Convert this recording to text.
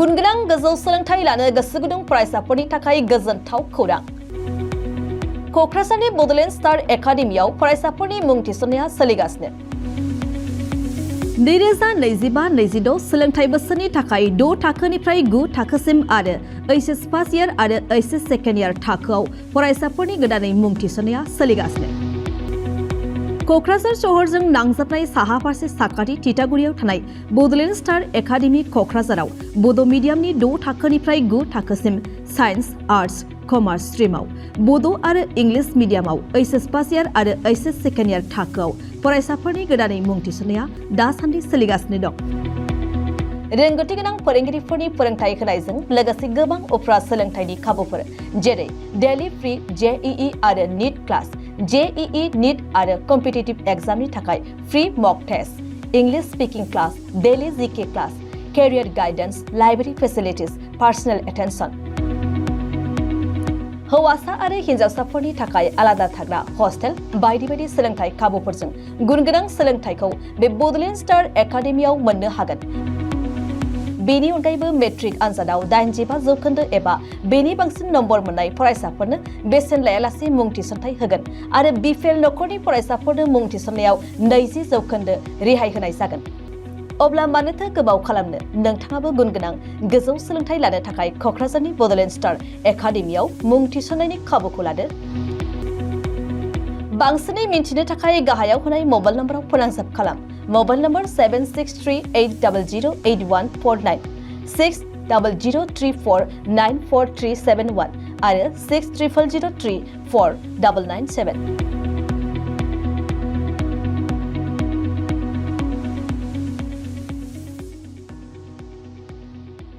गुनगोनां गोजौ सोलोंथाइ लानो गोसो गुदुं फरायसाफोरनि थाखाय गोजोनथाव खौरां। क'क्राझारनि बड'लेण्ड स्टार एकाडेमियाव फरायसाफोरनि मुं थिसननाया सोलिगासिनो। 2025-26 सोलोंथाइ बोसोरनि थाखाय 6 थाखोनिफ्राय 9 थाखोसिम आरो एचएस फार्स्ट इयार आरो एचएस सेकेन्ड इयार थाखोआव फरायसाफोरनि गोदानै मुं थिसननाया सोलिगासिनो। क'क्राझार शहरजों नांजाबनाय साहा फारसे साखाथि तितागुरियाव थानाय बड'लेण्ड स्टार एकाडेमि क'क्राझाराव बड' मिडियामनि 6 थाखोनिफ्राय 9 थाखोसिम साइन्स, आर्ट्स, कमार्स स्ट्रिमाव, बड' आरो इंलिश मिडियामाव एचएस फार्स्ट इयार आरो एचएस सेकेन्ड इयार थाखोआव फरायसाफोरनि गोदानै मुं थिसननाया दासान्दि सोलिगासिनो दं। रोंगौथि गोनां फोरोंगिरिफोरनि फोरोंथाय होनायजों लोगोसे गोबां उफ्रा सोलोंथाइनि खाबुफोर जेरै डेली फ्री जेईई आरो नीट क्लास, जेईई नीट आरो कम्पिटिटिभ एग्जामनि थाखाय free mock test, English speaking class, daily GK class, career guidance, library facilities, personal attention. हौवासा आरो हिन्जावसाफोरनि थाखाय आलादा थाग्रा हस्टेल बायदि बायदि सोलोंथाइ खाबुफोरजों गुनगोनां सोलोंथाइखौ बे बड'लेण्ड स्टार एकाडेमियाव मोननो हागोन। बेनि अनगायैबो मेट्रिक आनजादाव 85% एबा बेनि बांसिन नम्बर मोननाय फरायसाफोरनो बेसेन लायालासे मुं थिसनथाइ होगोन आरो बिपिएल नखरनि फरायसाफोरनो मुं थिसननायाव 20% रेहाय होनाय जागोन। अब्ला मानोथो गोबाव खालामनो, नोंथाङाबो गुनगोनां गोजौ सोलोंथाइ लानो थाखाय क'क्राझारनि बड'लेण्ड स्टार एकाडेमियाव मुं थिसननायनि खाबुखौ लादो। बांसिनै मिन्थिनो थाखाय गाहायाव होनाय मबाइल नम्बराव फोनांजाब खालाम। मबाइल नम्बर 7638008149, 6003494371 आरो 6000034997।